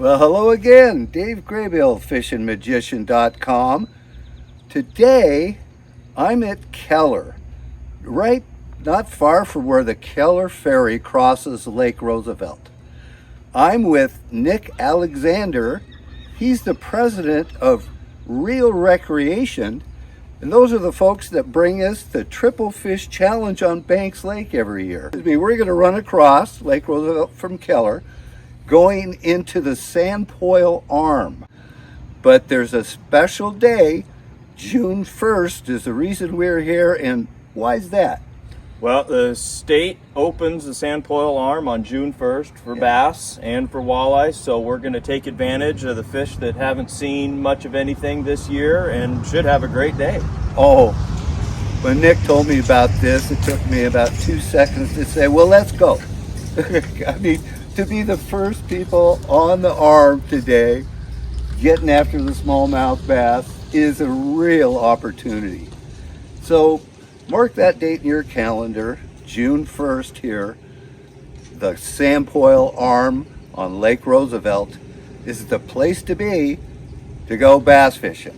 Well, hello again, Dave Graybill, fishandmagician.com. Today, I'm at Keller, right not far from where the Keller Ferry crosses Lake Roosevelt. I'm with Nic Alexander. He's the president of Real Recreation, and those are the folks that bring us the Triple Fish Challenge on Banks Lake every year. We're going to run across Lake Roosevelt from Keller, going into the San Poil Arm. But there's a special day, June 1st is the reason we're here, and why is that? Well, the state opens the San Poil Arm on June 1st for bass and for walleye, so we're going to take advantage of the fish that haven't seen much of anything this year and should have a great day. Oh, when Nic told me about this, it took me about 2 seconds to say, well, let's go. I mean, to be the first people on the arm today getting after the smallmouth bass is a real opportunity. So mark that date in your calendar, June 1st here. The San Poil Arm on Lake Roosevelt is the place to be to go bass fishing.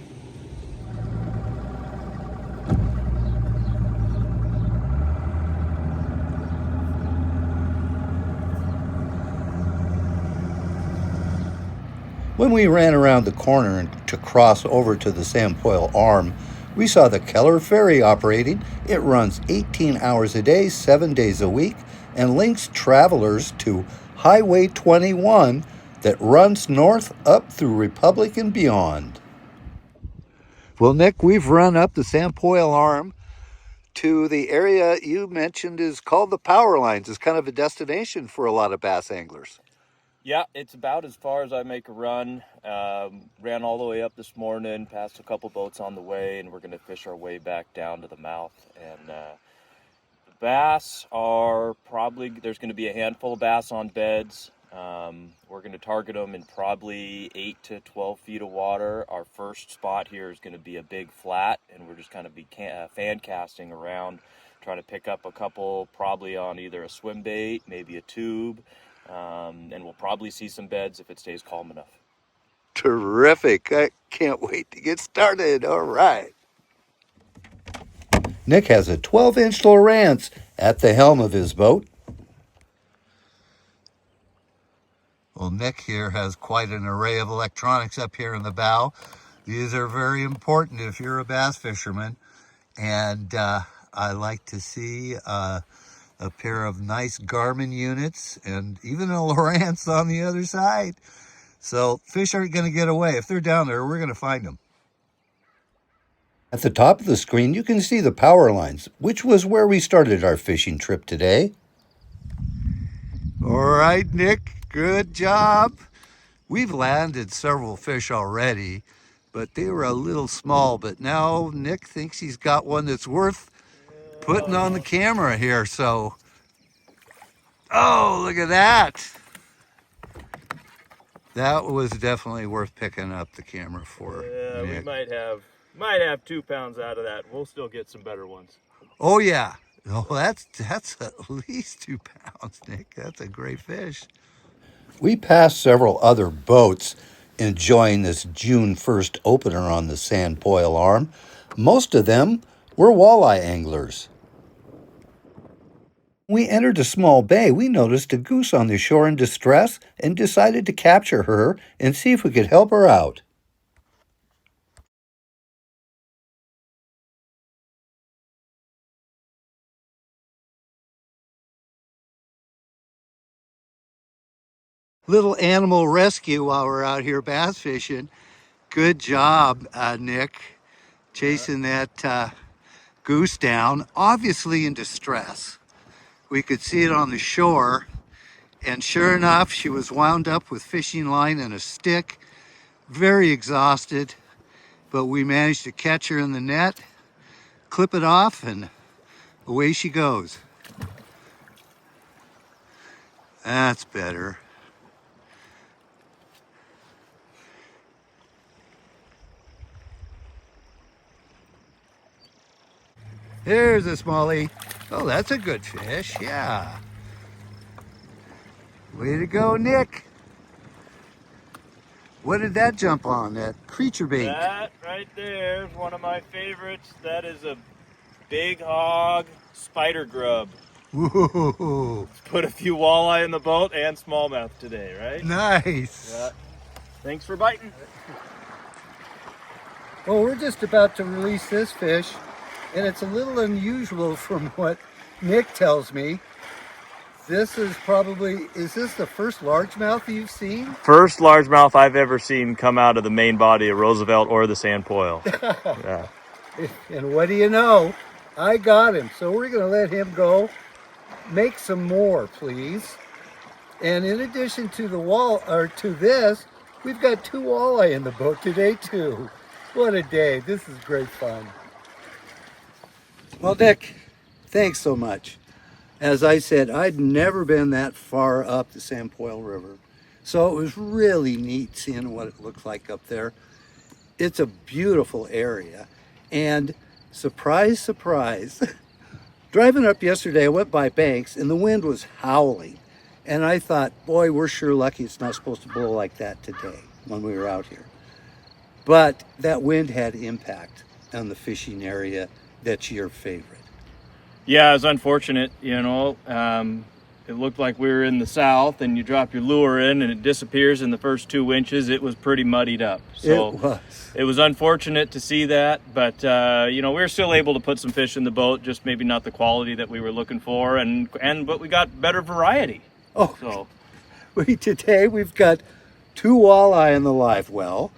When we ran around the corner to cross over to the San Poil Arm, we saw the Keller Ferry operating. It runs 18 hours a day, 7 days a week, and links travelers to Highway 21 that runs north up through Republic and beyond. Well, Nic, we've run up the San Poil Arm to the area you mentioned is called the Power Lines. It's kind of a destination for a lot of bass anglers. Yeah, it's about as far as I make a run. Ran all the way up this morning, passed a couple boats on the way, and we're going to fish our way back down to the mouth. And the bass are probably, there's going to be a handful of bass on beds. We're going to target them in probably 8 to 12 feet of water. Our first spot here is going to be a big flat, and we're just kind of fan casting around, trying to pick up a couple, probably on either a swim bait, maybe a tube. And we'll probably see some beds if it stays calm enough. Terrific. I can't wait to get started. All right. Nic has a 12-inch Lowrance at the helm of his boat. Well, Nic here has quite an array of electronics up here in the bow. These are very important if you're a bass fisherman. And I like to see a pair of nice Garmin units and even a Lowrance on the other side. So fish aren't going to get away. If they're down there, we're going to find them. At the top of the screen, you can see the power lines, which was where we started our fishing trip today. All right, Nic, good job. We've landed several fish already, but they were a little small. But now Nic thinks he's got one that's worth putting on the camera here. So, oh, look at that. That was definitely worth picking up the camera for. Yeah, Nic. we might have 2 pounds out of that. We'll still get some better ones. Oh yeah. Oh, that's at least 2 pounds, Nic. That's a great fish. We passed several other boats enjoying this June 1st opener on the San Poil Arm. Most of them were walleye anglers. When we entered a small bay, we noticed a goose on the shore in distress and decided to capture her and see if we could help her out. Little animal rescue while we're out here bass fishing. Good job, Nic, chasing that goose down, obviously in distress. We could see it on the shore, and sure enough, she was wound up with fishing line and a stick, very exhausted, but we managed to catch her in the net, clip it off, and away she goes. That's better. There's a smallie. Oh, that's a good fish, yeah. Way to go, Nic. What did that jump on? That creature bait? That right there is one of my favorites. That is a big hog spider grub. Whoa! Put a few walleye in the boat and smallmouth today, right? Nice. Yeah. Thanks for biting. Well, we're just about to release this fish, and it's a little unusual from what Nick tells me. This is probably, is this the first largemouth you've seen? First largemouth I've ever seen come out of the main body of Roosevelt or the San Poil. Yeah. And what do you know? I got him, so we're going to let him go. Make some more, please. And in addition to this, we've got 2 walleye in the boat today too. What a day. This is great fun. Well, Nick, thanks so much. As I said, I'd never been that far up the San Poil River. So it was really neat seeing what it looked like up there. It's a beautiful area. And surprise, surprise, driving up yesterday, I went by Banks and the wind was howling. And I thought, boy, we're sure lucky it's not supposed to blow like that today when we were out here. But that wind had impact on the fishing area that's your favorite. Yeah, it was unfortunate, you know. It looked like we were in the south and you drop your lure in and it disappears in the first 2 inches. It was pretty muddied up. So it was unfortunate to see that, but you know, we were still able to put some fish in the boat, just maybe not the quality that we were looking for, but we got better variety. Oh, so today we've got 2 walleye in the live well.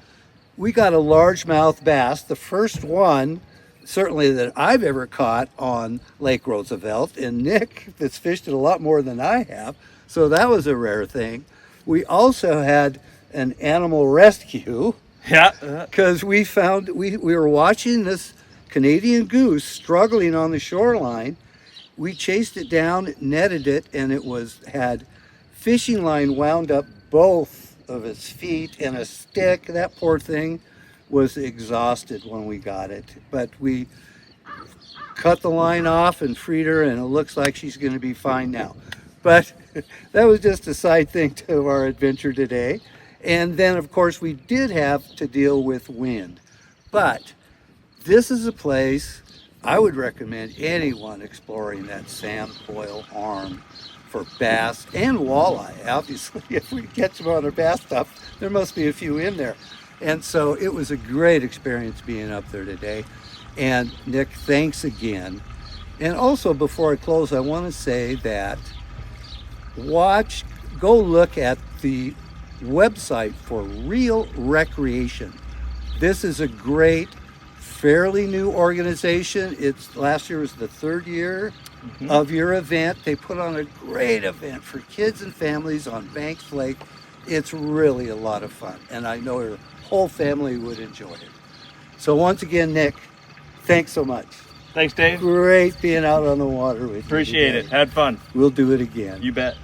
We got a largemouth bass, the first one certainly that I've ever caught on Lake Roosevelt, and Nick that's fished it a lot more than I have, so that was a rare thing. We also had an animal rescue. Yeah. Because we were watching this Canadian goose struggling on the shoreline. We chased it down, netted it, and it had fishing line wound up both of its feet and a stick. That poor thing was exhausted when we got it, but we cut the line off and freed her, and it looks like she's going to be fine now. But that was just a side thing to our adventure today. And then of course we did have to deal with wind, but this is a place I would recommend anyone exploring that San Poil Arm for bass and walleye. Obviously, if we catch them on our bass stuff, there must be a few in there. And so it was a great experience being up there today. And Nick, thanks again. And also before I close, I want to say that go look at the website for Real Recreation. This is a great, fairly new organization. Last year was the 3rd year of your event. They put on a great event for kids and families on Banks Lake. It's really a lot of fun, and I know your whole family would enjoy it. So once again, Nick, thanks so much. Thanks, Dave. Great being out on the water with you. Appreciate it. Had fun. We'll do it again. You bet.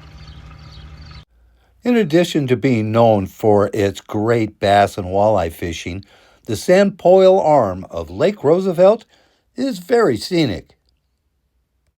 In addition to being known for its great bass and walleye fishing, the San Poil Arm of Lake Roosevelt is very scenic.